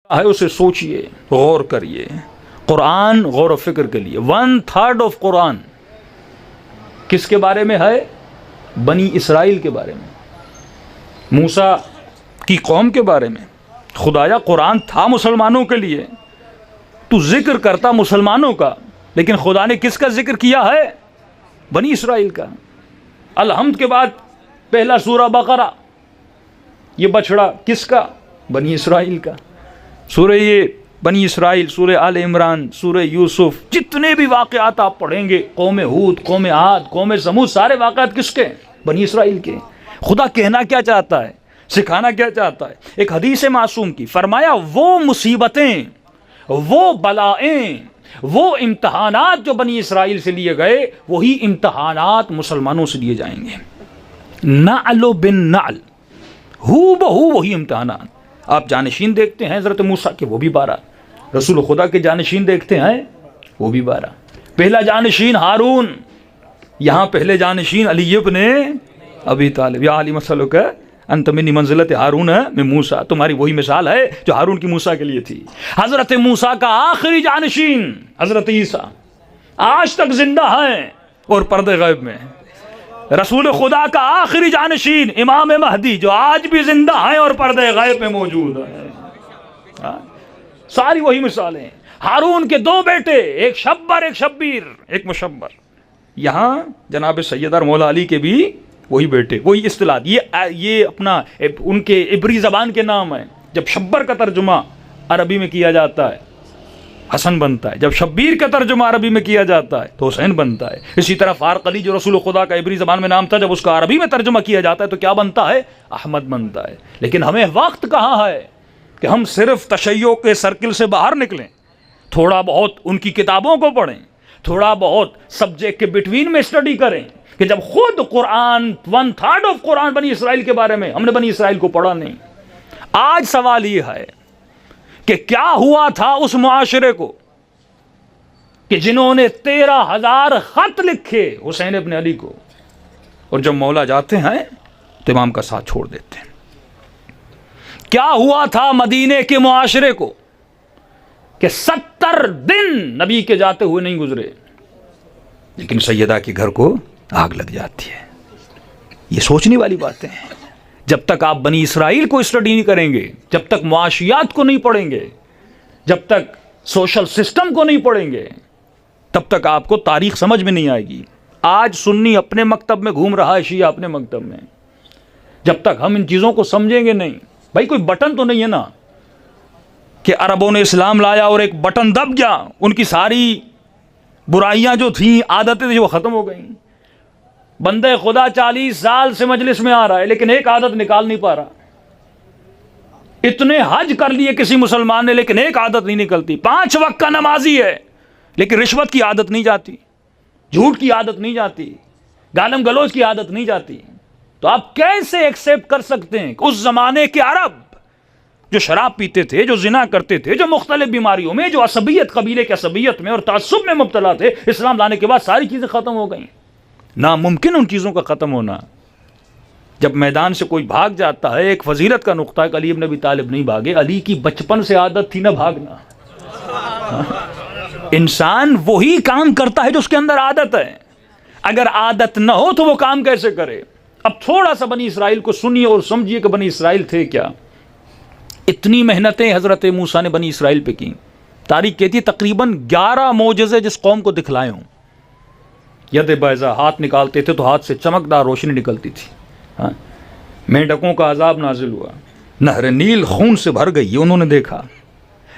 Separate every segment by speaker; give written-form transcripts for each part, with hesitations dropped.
Speaker 1: ہے اسے سوچئے، غور کریے. قرآن غور و فکر کے لیے. 1/3 آف قرآن کس کے بارے میں ہے؟ بنی اسرائیل کے بارے میں، موسیٰ کی قوم کے بارے میں. خدایا قرآن تھا مسلمانوں کے لیے، تو ذکر کرتا مسلمانوں کا، لیکن خدا نے کس کا ذکر کیا ہے؟ بنی اسرائیل کا. الحمد کے بعد پہلا سورہ بقرہ، یہ بچڑا کس کا؟ بنی اسرائیل کا. سورہ یہ بنی اسرائیل، سورہ آل عمران، سورہ یوسف، جتنے بھی واقعات آپ پڑھیں گے، قوم ہود، قوم عاد، قوم سمود، سارے واقعات کس کے؟ بنی اسرائیل کے. خدا کہنا کیا چاہتا ہے، سکھانا کیا چاہتا ہے؟ ایک حدیث معصوم کی فرمایا وہ مصیبتیں، وہ بلائیں، وہ امتحانات جو بنی اسرائیل سے لیے گئے، وہی امتحانات مسلمانوں سے لیے جائیں گے. نعل بن نعل، ہو بہو وہی امتحانات. آپ جانشین دیکھتے ہیں حضرت موسیٰ کے، وہ بھی 12. رسول خدا کے جانشین دیکھتے ہیں، وہ بھی 12. پہلا جانشین ہارون، یہاں پہلے جانشین علی ابن ابی طالب. یا علی مسلک انت منی منزلت ہارون میں موسیٰ، تمہاری وہی مثال ہے جو ہارون کی موسیٰ کے لیے تھی. حضرت موسیٰ کا آخری جانشین حضرت عیسیٰ آج تک زندہ ہیں اور پردے غیب میں. رسول خدا کا آخری جانشین امام مہدی جو آج بھی زندہ ہیں اور پردے غیب میں موجود ہیں. ساری وہی مثالیں. ہارون کے 2 بیٹے، ایک شبر، ایک شبیر، ایک مشبر. یہاں جناب سیدہ مولا علی کے بھی وہی بیٹے، وہی اصطلاح. یہ اپنا ان کے عبری زبان کے نام ہیں. جب شبر کا ترجمہ عربی میں کیا جاتا ہے حسن بنتا ہے، جب شبیر کا ترجمہ عربی میں کیا جاتا ہے تو حسین بنتا ہے. اسی طرح فارق علی جو رسول خدا کا عبری زبان میں نام تھا، جب اس کا عربی میں ترجمہ کیا جاتا ہے تو کیا بنتا ہے؟ احمد بنتا ہے. لیکن ہمیں وقت کہاں ہے کہ ہم صرف تشیع کے سرکل سے باہر نکلیں، تھوڑا بہت ان کی کتابوں کو پڑھیں، تھوڑا بہت سبجیکٹ کے بٹوین میں اسٹڈی کریں. کہ جب خود قرآن 1/3 آف قرآن بنی اسرائیل کے بارے میں، ہم نے بنی اسرائیل کو پڑھا نہیں. آج سوال یہ ہے کہ کیا ہوا تھا اس معاشرے کو کہ جنہوں نے 13,000 خط لکھے حسین ابن علی کو، اور جب مولا جاتے ہیں تو امام کا ساتھ چھوڑ دیتے ہیں. کیا ہوا تھا مدینے کے معاشرے کو کہ 70 دن نبی کے جاتے ہوئے نہیں گزرے، لیکن سیدہ کے گھر کو آگ لگ جاتی ہے. یہ سوچنے والی باتیں ہیں. جب تک آپ بنی اسرائیل کو اسٹڈی نہیں کریں گے، جب تک معاشیات کو نہیں پڑھیں گے، جب تک سوشل سسٹم کو نہیں پڑھیں گے، تب تک آپ کو تاریخ سمجھ میں نہیں آئے گی. آج سنی اپنے مکتب میں گھوم رہا ہے، شیعہ اپنے مکتب میں. جب تک ہم ان چیزوں کو سمجھیں گے نہیں. بھائی کوئی بٹن تو نہیں ہے نا کہ عربوں نے اسلام لایا اور ایک بٹن دب گیا، ان کی ساری برائیاں جو تھیں، عادتیں تھیں، وہ ختم ہو گئیں. بندے خدا 40 سال سے مجلس میں آ رہا ہے لیکن ایک عادت نکال نہیں پا رہا. اتنے حج کر لیے کسی مسلمان نے لیکن ایک عادت نہیں نکلتی. 5 وقت کا نمازی ہے لیکن رشوت کی عادت نہیں جاتی، جھوٹ کی عادت نہیں جاتی، گالم گلوچ کی عادت نہیں جاتی. تو آپ کیسے ایکسیپٹ کر سکتے ہیں کہ اس زمانے کے عرب جو شراب پیتے تھے، جو زنا کرتے تھے، جو مختلف بیماریوں میں، جو عصبیت، قبیلے کے عصبیت میں اور تعصب میں مبتلا تھے، اسلام لانے کے بعد ساری چیزیں ختم ہو گئیں؟ ناممکن ان چیزوں کا ختم ہونا. جب میدان سے کوئی بھاگ جاتا ہے، ایک فضیلت کا نقطہ ہے کہ علی ابن ابی طالب نہیں بھاگے. علی کی بچپن سے عادت تھی نہ بھاگنا. انسان وہی کام کرتا ہے جو اس کے اندر عادت ہے. اگر عادت نہ ہو تو وہ کام کیسے کرے؟ اب تھوڑا سا بنی اسرائیل کو سنیے اور سمجھیے کہ بنی اسرائیل تھے کیا. اتنی محنتیں حضرت موسیٰ نے بنی اسرائیل پہ کی. تاریخ کہتی ہے تقریباً 11 معجزے جس قوم کو دکھلائے ہوں. ید بیضا، ہاتھ نکالتے تھے تو ہاتھ سے چمکدار روشنی نکلتی تھی. مینڈکوں کا عذاب نازل ہوا، نہر نیل خون سے بھر گئی، یہ انہوں نے دیکھا.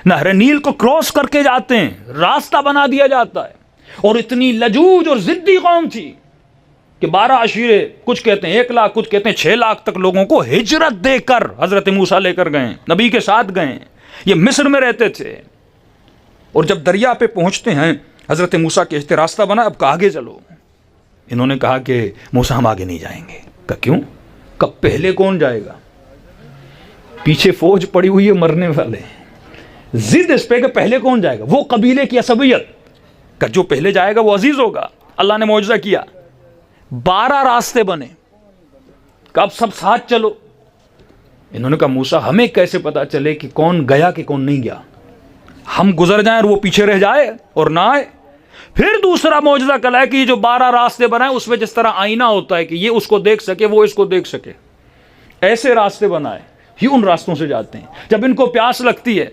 Speaker 1: نہر نیل کو کراس کر کے جاتے ہیں، راستہ بنا دیا جاتا ہے. اور اتنی لجوج اور ضدی قوم تھی کہ 12 عشیرے، کچھ کہتے ہیں 1 لاکھ، کچھ کہتے ہیں 6 لاکھ تک لوگوں کو ہجرت دے کر حضرت موسیٰ لے کر گئے، نبی کے ساتھ گئے. یہ مصر میں رہتے تھے. اور جب دریا پہ پہنچتے ہیں حضرت موسیٰ کہتے راستہ بنا، اب آگے چلو. انہوں نے کہا کہ موسیٰ ہم آگے نہیں جائیں گے. کہا کیوں؟ کب پہلے کون جائے گا؟ پیچھے فوج پڑی ہوئی ہے مرنے والے. ضد اس پہ کہ پہلے کون جائے گا؟ وہ قبیلے کی عصبیت کہ جو پہلے جائے گا وہ عزیز ہوگا. اللہ نے معجزہ کیا، 12 راستے بنے کہ اب سب ساتھ چلو. انہوں نے کہا موسیٰ ہمیں کیسے پتا چلے کہ کون گیا کہ کون نہیں گیا؟ ہم گزر جائیں اور وہ پیچھے رہ جائے اور نہ آئے۔ پھر دوسرا معجزہ کلا ہے کہ یہ جو 12 راستے بنائے اس میں جس طرح آئینہ ہوتا ہے کہ یہ اس کو دیکھ سکے وہ اس کو دیکھ سکے، ایسے راستے بنائے، یہ ان راستوں سے جاتے ہیں۔ جب ان کو پیاس لگتی ہے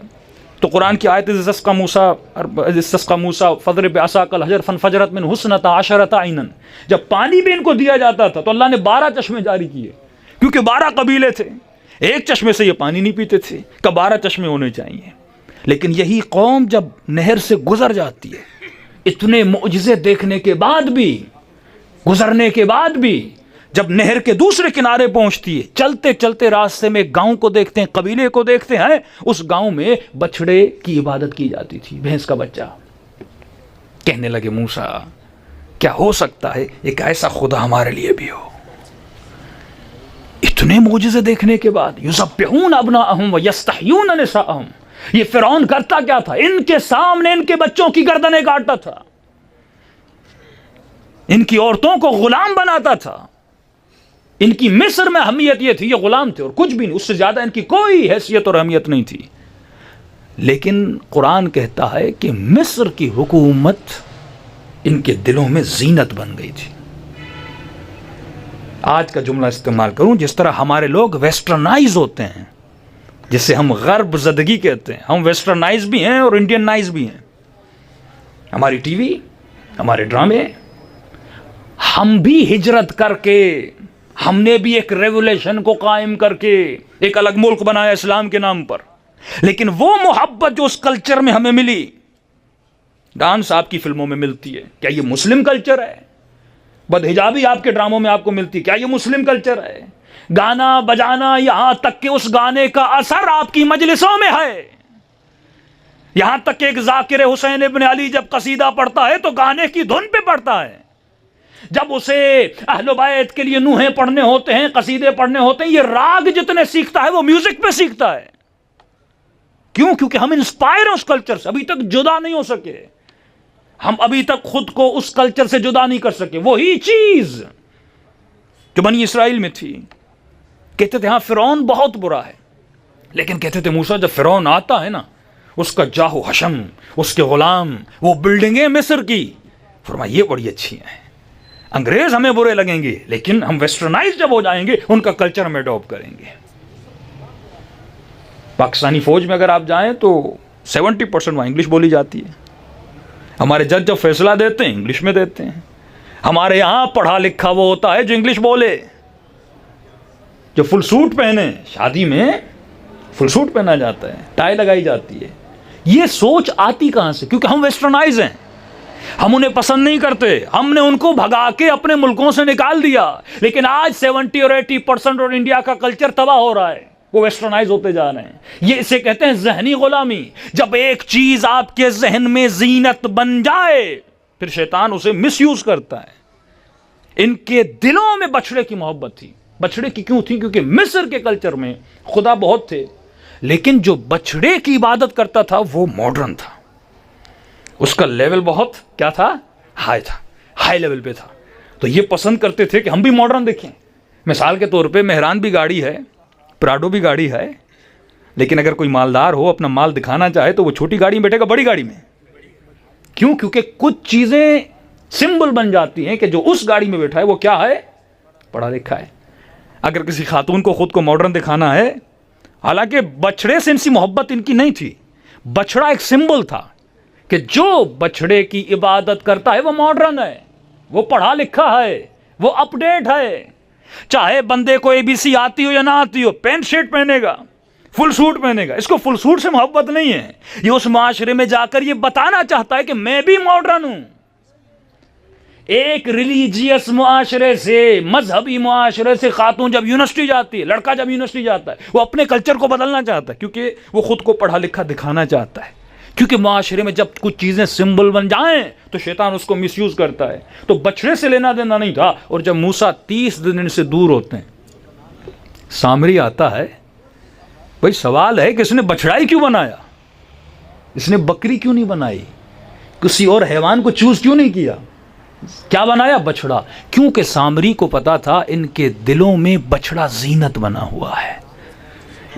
Speaker 1: تو قرآن کی آیت استسقى موسیٰ فاضرب بعصاک الحجر فانفجرت منہ اثنتا عشرۃ عینا، جب پانی بھی ان کو دیا جاتا تھا تو اللہ نے 12 چشمے جاری کیے، کیونکہ 12 قبیلے تھے، ایک چشمے سے یہ پانی نہیں پیتے تھے کہ 12 چشمے ہونے چاہیے۔ لیکن یہی قوم جب نہر سے گزر جاتی ہے، اتنے معجزے دیکھنے کے بعد بھی، گزرنے کے بعد بھی، جب نہر کے دوسرے کنارے پہنچتی ہے، چلتے چلتے راستے میں ایک گاؤں کو دیکھتے ہیں، قبیلے کو دیکھتے ہیں، اس گاؤں میں بچڑے کی عبادت کی جاتی تھی، بھینس کا بچہ۔ کہنے لگے موسیٰ کیا ہو سکتا ہے ایک ایسا خدا ہمارے لیے بھی ہو؟ اتنے معجزے دیکھنے کے بعد یذبحون ابناءہم ویستحیون نساءہم، یہ فرعون کرتا کیا تھا؟ ان کے سامنے ان کے بچوں کی گردنیں کاٹتا تھا، ان کی عورتوں کو غلام بناتا تھا۔ ان کی مصر میں اہمیت یہ تھی، یہ غلام تھے اور کچھ بھی نہیں، اس سے زیادہ ان کی کوئی حیثیت اور اہمیت نہیں تھی۔ لیکن قرآن کہتا ہے کہ مصر کی حکومت ان کے دلوں میں زینت بن گئی تھی۔ آج کا جملہ استعمال کروں، جس طرح ہمارے لوگ ویسٹرنائز ہوتے ہیں، جسے ہم غرب زدگی کہتے ہیں، ہم ویسٹرنائز بھی ہیں اور انڈین نائز بھی ہیں۔ ہماری ٹی وی، ہمارے ڈرامے، ہم بھی ہجرت کر کے، ہم نے بھی ایک ریولیشن کو قائم کر کے ایک الگ ملک بنایا اسلام کے نام پر، لیکن وہ محبت جو اس کلچر میں ہمیں ملی، ڈانس آپ کی فلموں میں ملتی ہے، کیا یہ مسلم کلچر ہے؟ بدحجابی آپ کے ڈراموں میں آپ کو ملتی ہے، کیا یہ مسلم کلچر ہے؟ گانا بجانا، یہاں تک کہ اس گانے کا اثر آپ کی مجلسوں میں ہے، یہاں تک کہ ایک ذاکر حسین ابن علی جب قصیدہ پڑھتا ہے تو گانے کی دھن پہ پڑھتا ہے، جب اسے اہل بیت کے لیے نوحے پڑھنے ہوتے ہیں، قصیدے پڑھنے ہوتے ہیں، یہ راگ جتنے سیکھتا ہے وہ میوزک پہ سیکھتا ہے۔ کیوں؟ کیونکہ ہم انسپائر ہیں اس کلچر سے، ابھی تک جدا نہیں ہو سکے، ہم ابھی تک خود کو اس کلچر سے جدا نہیں کر سکے۔ وہی چیز جو بنی اسرائیل میں تھی، کہتے تھے ہاں فرعون بہت برا ہے، لیکن کہتے تھے موسیٰ جب فرعون آتا ہے نا، اس کا جاہ و حشم، اس کے غلام، وہ بلڈنگیں مصر کی، فرمایا یہ بڑی اچھی ہیں، انگریز ہمیں برے لگیں گے لیکن ہم ویسٹرنائز جب ہو جائیں گے ان کا کلچر ہم اڈاپٹ کریں گے۔ پاکستانی فوج میں اگر آپ جائیں تو 70% وہاں انگلش بولی جاتی ہے، ہمارے جج جب فیصلہ دیتے ہیں انگلش میں دیتے ہیں، ہمارے یہاں پڑھا لکھا وہ ہوتا ہے جو انگلش بولے، جو فل سوٹ پہنے، شادی میں فل سوٹ پہنا جاتا ہے، ٹائی لگائی جاتی ہے۔ یہ سوچ آتی کہاں سے؟ کیونکہ ہم ویسٹرنائز ہیں، ہم انہیں پسند نہیں کرتے، ہم نے ان کو بھگا کے اپنے ملکوں سے نکال دیا، لیکن آج 70 اور 80% اور انڈیا کا کلچر تباہ ہو رہا ہے، وہ ویسٹرنائز ہوتے جا رہے ہیں۔ یہ اسے کہتے ہیں ذہنی غلامی۔ جب ایک چیز آپ کے ذہن میں زینت بن جائے پھر شیطان اسے مس یوز کرتا ہے۔ ان کے دلوں میں بچڑے کی محبت تھی۔ بچڑے کی کیوں تھی؟ کیونکہ مصر کے کلچر میں خدا بہت تھے، لیکن جو بچڑے کی عبادت کرتا تھا وہ ماڈرن تھا، اس کا لیول بہت کیا تھا؟ ہائی تھا، ہائی لیول پہ تھا۔ تو یہ پسند کرتے تھے کہ ہم بھی ماڈرن دیکھیں۔ مثال کے طور پہ مہران بھی گاڑی ہے، پراڈو بھی گاڑی ہے، لیکن اگر کوئی مالدار ہو اپنا مال دکھانا چاہے تو وہ چھوٹی گاڑی میں بیٹھے گا بڑی گاڑی میں۔ کیوں؟ کیونکہ کچھ چیزیں سمبل بن جاتی ہیں کہ جو اس گاڑی میں بیٹھا ہے وہ کیا ہے؟ پڑھا لکھا ہے۔ اگر کسی خاتون کو خود کو ماڈرن دکھانا ہے، حالانکہ بچڑے سے ان سی محبت ان کی نہیں تھی، بچڑا ایک سمبل تھا کہ جو بچڑے کی عبادت کرتا ہے وہ ماڈرن ہے، وہ پڑھا لکھا ہے، وہ اپ ڈیٹ ہے۔ چاہے بندے کو ABC آتی ہو یا نہ آتی ہو، پینٹ شرٹ پہنے گا، فل سوٹ پہنے گا۔ اس کو فل سوٹ سے محبت نہیں ہے، یہ اس معاشرے میں جا کر یہ بتانا چاہتا ہے کہ میں بھی ماڈرن ہوں۔ ایک ریلیجیس معاشرے سے، مذہبی معاشرے سے خاتون جب یونیورسٹی جاتی ہے، لڑکا جب یونیورسٹی جاتا ہے، وہ اپنے کلچر کو بدلنا چاہتا ہے، کیونکہ وہ خود کو پڑھا لکھا دکھانا چاہتا ہے۔ کیونکہ معاشرے میں جب کچھ چیزیں سمبل بن جائیں تو شیطان اس کو مس یوز کرتا ہے۔ تو بچڑے سے لینا دینا نہیں تھا۔ اور جب موسیٰ 30 دن ان سے دور ہوتے ہیں، سامری آتا ہے، بھائی سوال ہے کہ اس نے بچڑا ہی کیوں بنایا؟ اس نے بکری کیوں نہیں بنائی؟ کسی اور حیوان کو چوز کیوں نہیں کیا؟ کیا بنایا؟ بچڑا۔ کیونکہ سامری کو پتا تھا ان کے دلوں میں بچڑا زینت بنا ہوا ہے۔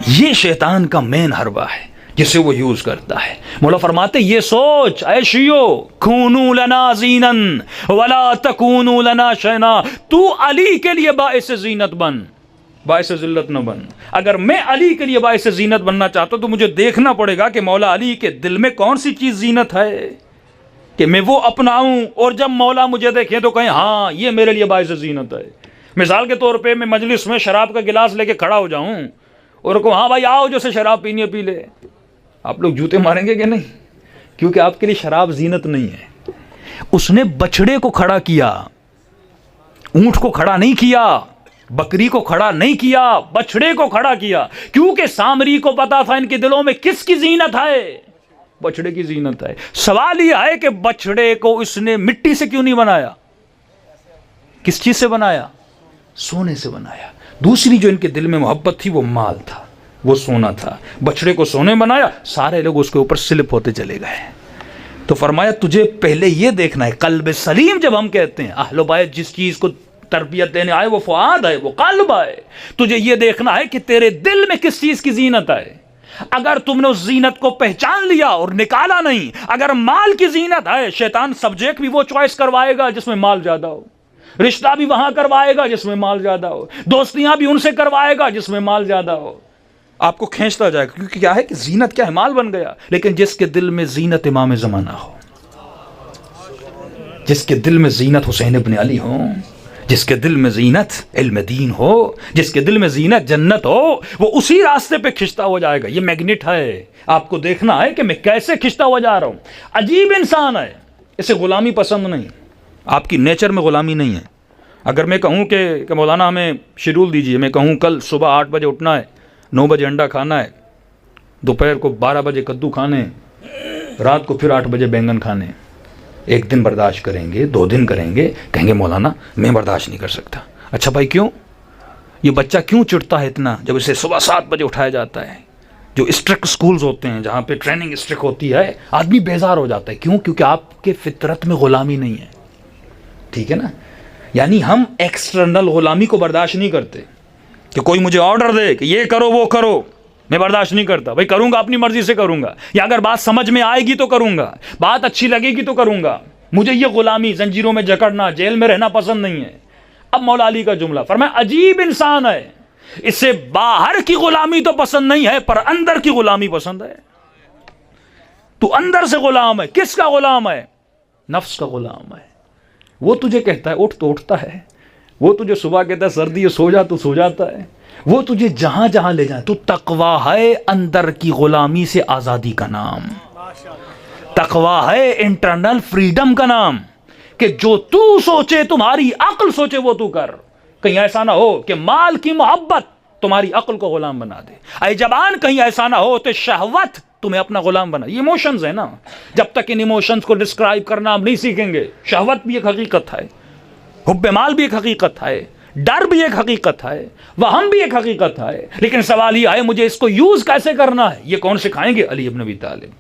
Speaker 1: یہ شیطان کا مین حربہ ہے جسے وہ یوز کرتا ہے. مولا فرماتے یہ سوچ اے شیعو کونوا لنا زینا ولا تکونوا لنا شینا، تو علی کے لیے باعث زینت بن، باعث ذلت نہ بن. اگر میں علی کے لیے باعث زینت بننا چاہتا ہوں تو مجھے دیکھنا پڑے گا کہ مولا علی کے دل میں کون سی چیز زینت ہے کہ میں وہ اپناؤں، اور جب مولا مجھے دیکھیں تو کہیں ہاں یہ میرے لیے باعث زینت ہے. مثال کے طور پہ میں مجلس میں شراب کا گلاس لے کے کھڑا ہو جاؤں اور کہوں ہاں بھائی آؤ جو سے شراب پینی ہے پی لے، آپ لوگ جوتے ماریں گے کہ نہیں؟ کیونکہ آپ کے لیے شراب زینت نہیں ہے. اس نے بچڑے کو کھڑا کیا، اونٹ کو کھڑا نہیں کیا، بکری کو کھڑا نہیں کیا، بچڑے کو کھڑا کیا، کیونکہ سامری کو پتا تھا ان کے دلوں میں کس کی زینت ہے، بچڑے کی زینت ہے. سوال یہ ہے کہ بچڑے کو اس نے مٹی سے کیوں نہیں بنایا؟ کس چیز سے بنایا؟ سونے سے بنایا. دوسری جو ان کے دل میں محبت تھی وہ مال تھا، وہ سونا تھا. بچڑے کو سونے بنایا، سارے لوگ اس کے اوپر سلپ ہوتے چلے گئے. تو فرمایا تجھے پہلے یہ دیکھنا ہے، قلب سلیم جب ہم کہتے ہیں، اہل بیت جس چیز کو تربیت دینے آئے وہ فؤاد ہے، وہ قلب ہے. تجھے یہ دیکھنا ہے کہ تیرے دل میں کس چیز کی زینت ہے. اگر تم نے اس زینت کو پہچان لیا اور نکالا نہیں، اگر مال کی زینت ہے، شیطان سبجیکٹ بھی وہ چوائس کروائے گا جس میں مال زیادہ ہو، رشتہ بھی وہاں کروائے گا جس میں مال زیادہ ہو، دوستیاں بھی ان سے کروائے گا جس میں مال زیادہ ہو. آپ کو کھینچتا جائے گا، کیونکہ کیا ہے کہ زینت کیا ہے، مال بن گیا. لیکن جس کے دل میں زینت امام زمانہ ہو، جس کے دل میں زینت حسین ابن علی ہو، جس کے دل میں زینت علم دین ہو، جس کے دل میں زینت جنت ہو، وہ اسی راستے پہ کھنچتا ہو جائے گا. یہ میگنیٹ ہے، آپ کو دیکھنا ہے کہ میں کیسے کھنچتا ہوا جا رہا ہوں. عجیب انسان ہے، اسے غلامی پسند نہیں، آپ کی نیچر میں غلامی نہیں ہے. اگر میں کہوں کہ مولانا ہمیں شیڈول دیجئے، میں کہوں کل صبح 8 بجے اٹھنا ہے، 9 بجے انڈا کھانا ہے، دوپہر کو 12 بجے کدو کھانے، رات کو پھر 8 بجے بینگن کھانے، ایک دن برداشت کریں گے، 2 دن کریں گے، کہیں گے مولانا میں برداشت نہیں کر سکتا. اچھا بھائی کیوں؟ یہ بچہ کیوں چڑھتا ہے اتنا جب اسے صبح 7 بجے اٹھایا جاتا ہے؟ جو اسٹرکٹ سکولز ہوتے ہیں جہاں پہ ٹریننگ اسٹرکٹ ہوتی ہے، آدمی بیزار ہو جاتا ہے. کیوں؟ کیونکہ آپ کے فطرت میں غلامی نہیں ہے. ٹھیک ہے نا؟ یعنی ہم ایکسٹرنل غلامی کو برداشت نہیں کرتے کہ کوئی مجھے آرڈر دے کہ یہ کرو وہ کرو، میں برداشت نہیں کرتا. بھائی کروں گا اپنی مرضی سے کروں گا، یا اگر بات سمجھ میں آئے گی تو کروں گا، بات اچھی لگے گی تو کروں گا. مجھے یہ غلامی، زنجیروں میں جکڑنا، جیل میں رہنا پسند نہیں ہے. اب مولا علی کا جملہ فرمایا عجیب انسان ہے، اسے باہر کی غلامی تو پسند نہیں ہے پر اندر کی غلامی پسند ہے. تو اندر سے غلام ہے. کس کا غلام ہے؟ نفس کا غلام ہے. وہ تجھے کہتا ہے اٹھ تو اٹھتا ہے، وہ تجھے صبح کہتا ہے سردی ہے سو جا تو سو جاتا ہے، وہ تجھے جہاں جہاں لے جائے. تو تقویٰ ہے اندر کی غلامی سے آزادی کا نام، تقویٰ ہے انٹرنل فریڈم کا نام، کہ جو تو سوچے، تمہاری عقل سوچے وہ تو کر. کہیں ایسا نہ ہو کہ مال کی محبت تمہاری عقل کو غلام بنا دے. اے جبان کہیں ایسا نہ ہو تو شہوت تمہیں اپنا غلام بنا. یہ ایموشنز ہیں نا، جب تک ان ایموشنز کو ڈسکرائب کرنا ہم نہیں سیکھیں گے. شہوت بھی ایک حقیقت ہے، حب مال بھی ایک حقیقت ہے، ڈر بھی ایک حقیقت ہے، وہم بھی ایک حقیقت ہے. لیکن سوال یہ ہے مجھے اس کو یوز کیسے کرنا ہے؟ یہ کون سکھائیں گے؟ علی ابن ابی طالب.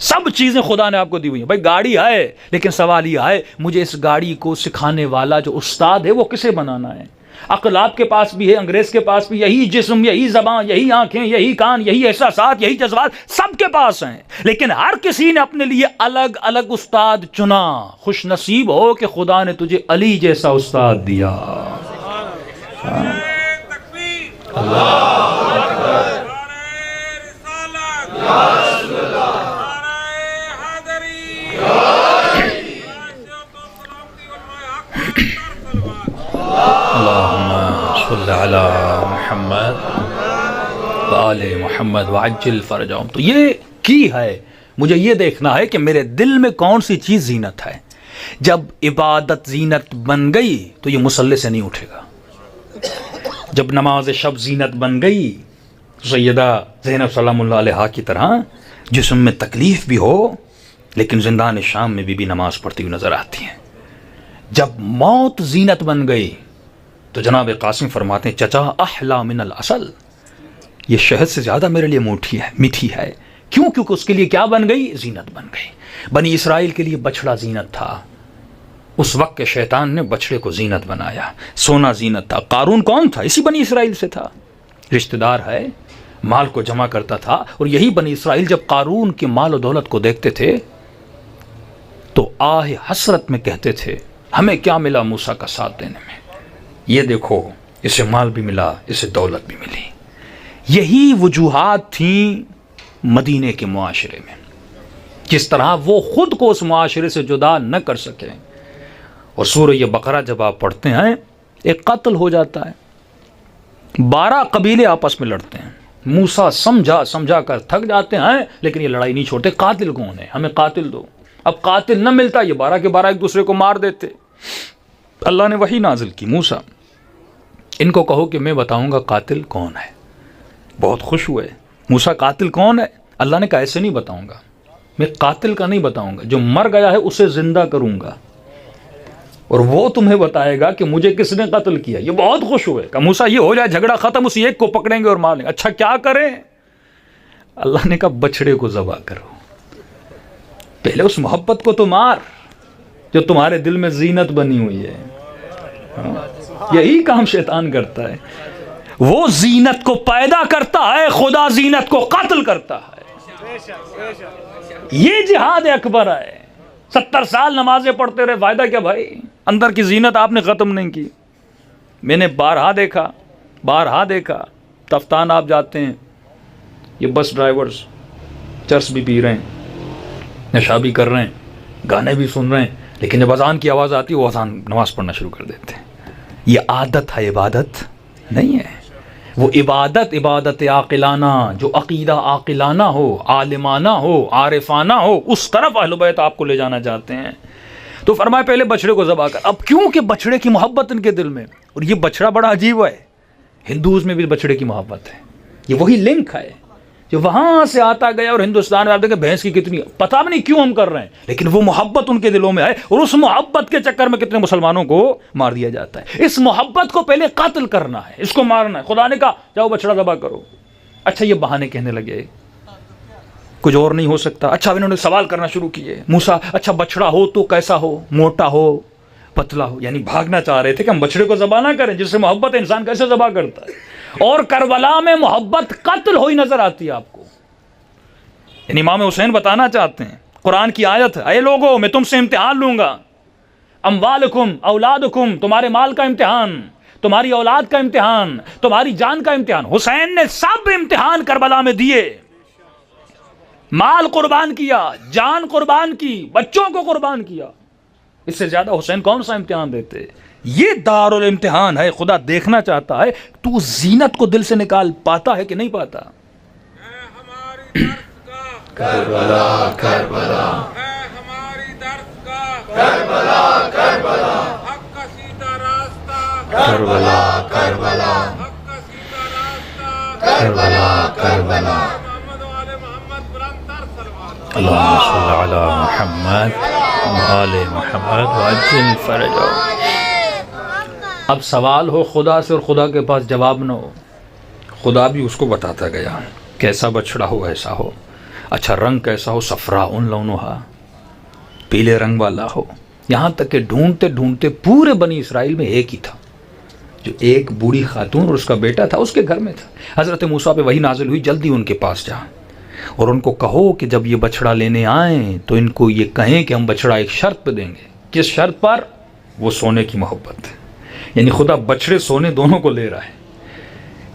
Speaker 1: سب چیزیں خدا نے آپ کو دی ہوئی ہیں. بھائی گاڑی ہے، لیکن سوال یہ ہے مجھے اس گاڑی کو سکھانے والا جو استاد ہے وہ کسے بنانا ہے؟ عقل آپ کے پاس بھی ہے، انگریز کے پاس بھی، یہی جسم، یہی زبان، یہی آنکھیں، یہی کان، یہی احساسات، یہی جذبات سب کے پاس ہیں. لیکن ہر کسی نے اپنے لیے الگ الگ استاد چنا. خوش نصیب ہو کہ خدا نے تجھے علی جیسا استاد دیا. صلی علی محمد وآل محمد وعجل فرجہم. تو یہ کی ہے، مجھے یہ دیکھنا ہے کہ میرے دل میں کون سی چیز زینت ہے. جب عبادت زینت بن گئی تو یہ مصلی سے نہیں اٹھے گا. جب نماز شب زینت بن گئی، سیدہ زینب سلام اللہ علیہا کی طرح جسم میں تکلیف بھی ہو لیکن زندان شام میں بھی نماز پڑھتی ہوئی نظر آتی ہیں. جب موت زینت بن گئی تو جناب قاسم فرماتے ہیں چچا احلا من العسل، یہ شہد سے زیادہ میرے لیے میٹھی ہے. کیوں؟ کیونکہ اس کے لیے کیا بن گئی؟ زینت بن گئی. بنی اسرائیل کے لیے بچڑا زینت تھا، اس وقت کے شیطان نے بچڑے کو زینت بنایا. سونا زینت تھا. قارون کون تھا؟ اسی بنی اسرائیل سے تھا، رشتہ دار ہے. مال کو جمع کرتا تھا، اور یہی بنی اسرائیل جب قارون کے مال و دولت کو دیکھتے تھے تو آہ حسرت میں کہتے تھے ہمیں کیا ملا موسیٰ کا ساتھ دینے میں، یہ دیکھو اسے مال بھی ملا، اسے دولت بھی ملی۔ یہی وجوہات تھیں مدینے کے معاشرے میں، جس طرح وہ خود کو اس معاشرے سے جدا نہ کر سکے۔ اور سورہ بقرہ جب آپ پڑھتے ہیں ایک قتل ہو جاتا ہے، 12 قبیلے آپس میں لڑتے ہیں، موسیٰ سمجھا کر تھک جاتے ہیں، لیکن یہ لڑائی نہیں چھوڑتے، قاتل کون ہے، ہمیں قاتل دو۔ اب قاتل نہ ملتا، یہ 12 کے 12 ایک دوسرے کو مار دیتے۔ اللہ نے وحی نازل کی، موسیٰ ان کو کہو کہ میں بتاؤں گا قاتل کون ہے۔ بہت خوش ہوئے، موسیٰ قاتل کون ہے؟ اللہ نے کہا ایسے نہیں بتاؤں گا، میں قاتل کا نہیں بتاؤں گا، جو مر گیا ہے اسے زندہ کروں گا، اور وہ تمہیں بتائے گا کہ مجھے کس نے قتل کیا۔ یہ بہت خوش ہوئے، کہ موسیٰ یہ ہو جائے جھگڑا ختم، اسی ایک کو پکڑیں گے اور مار لیں گے۔ اچھا کیا کریں؟ اللہ نے کہا بچڑے کو ذبح کرو، پہلے اس محبت کو تو مار جو تمہارے دل میں زینت بنی ہوئی ہے۔ یہی کام شیطان کرتا ہے، وہ زینت کو پیدا کرتا ہے، خدا زینت کو قتل کرتا ہے۔ یہ جہاد اکبر ہے۔ 70 سال نمازیں پڑھتے رہے، فائدہ کیا بھائی؟ اندر کی زینت آپ نے ختم نہیں کی۔ میں نے بارہا دیکھا تفتان آپ جاتے ہیں، یہ بس ڈرائیورز چرس بھی پی رہے ہیں، نشہ بھی کر رہے ہیں، گانے بھی سن رہے ہیں، لیکن جب اذان کی آواز آتی ہے وہ اذان نماز پڑھنا شروع کر دیتے ہیں۔ یہ عادت ہے، عبادت نہیں ہے۔ وہ عبادت عاقلانہ، جو عقیدہ عاقلانہ ہو، عالمانہ ہو، عارفانہ ہو، اس طرف اہل بیت آپ کو لے جانا چاہتے ہیں۔ تو فرمایا پہلے بچڑے کو ذبح کر۔ اب کیونکہ بچڑے کی محبت ان کے دل میں، اور یہ بچڑا بڑا عجیب ہے، ہندوز میں بھی بچڑے کی محبت ہے، یہ وہی لنک ہے جو وہاں سے آتا گیا، اور ہندوستان میں آپ دیکھیں بھینس کی کتنی، پتہ بھی نہیں کیوں ہم کر رہے ہیں، لیکن وہ محبت ان کے دلوں میں ہے، اور اس محبت کے چکر میں کتنے مسلمانوں کو مار دیا جاتا ہے۔ اس محبت کو پہلے قتل کرنا ہے، اس کو مارنا ہے۔ خدا نے کہا جاؤ بچڑا ذبح کرو۔ اچھا یہ بہانے کہنے لگے، کچھ اور نہیں ہو سکتا۔ اچھا انہوں نے سوال کرنا شروع کیے، موسیٰ اچھا بچڑا ہو تو کیسا ہو، موٹا ہو، پتلا ہو؟ یعنی بھاگنا چاہ رہے تھے کہ ہم بچڑے کو ذبح نہ کریں، جس سے محبت انسان کیسے ذبح کرتا ہے۔ اور کربلا میں محبت قتل ہوئی نظر آتی ہے آپ کو، یعنی امام حسین بتانا چاہتے ہیں، قرآن کی آیت ہے، اے لوگو میں تم سے امتحان لوں گا، اموالکم اولادکم، تمہارے مال کا امتحان، تمہاری اولاد کا امتحان، تمہاری جان کا امتحان۔ حسین نے سب امتحان کربلا میں دیے، مال قربان کیا، جان قربان کی، بچوں کو قربان کیا، اس سے زیادہ حسین کون سا امتحان دیتے؟ یہ دارالامتحان ہے، خدا دیکھنا چاہتا ہے تو زینت کو دل سے نکال پاتا ہے کہ نہیں پاتا۔ کربلا کربلا
Speaker 2: ہے ہماری درد کا کربلا کربلا، حق کا سیدھا راستہ
Speaker 1: کربلا کربلا
Speaker 2: حق کا سیدھا راستہ
Speaker 1: کربلا کربلا۔
Speaker 2: محمد و آل محمد بلند تر صلوات۔
Speaker 1: اللہم صل علی محمد و آل محمد وعجل فرجہ۔ اب سوال ہو خدا سے اور خدا کے پاس جواب نہ ہو، خدا بھی اس کو بتاتا گیا کیسا بچڑا ہو ایسا ہو، اچھا رنگ کیسا ہو، صفرا ان لونہا، پیلے رنگ والا ہو، یہاں تک کہ ڈھونڈتے ڈھونڈتے پورے بنی اسرائیل میں ایک ہی تھا، جو ایک بوڑھی خاتون اور اس کا بیٹا تھا، اس کے گھر میں تھا۔ حضرت موسیٰ پہ وحی نازل ہوئی، جلدی ان کے پاس جا اور ان کو کہو کہ جب یہ بچڑا لینے آئیں تو ان کو یہ کہیں کہ ہم بچڑا ایک شرط پہ دیں گے۔ کس شرط پر؟ وہ سونے کی محبت، یعنی خدا بچڑے سونے دونوں کو لے رہا ہے،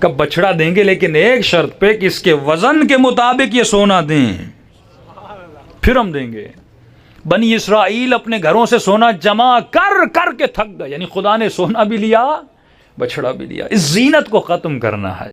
Speaker 1: کب بچڑا دیں گے لیکن ایک شرط پہ کہ اس کے وزن کے مطابق یہ سونا دیں، پھر ہم دیں گے۔ بنی اسرائیل اپنے گھروں سے سونا جمع کر کر کے تھک گئے، یعنی خدا نے سونا بھی لیا، بچڑا بھی لیا۔ اس زینت کو ختم کرنا ہے۔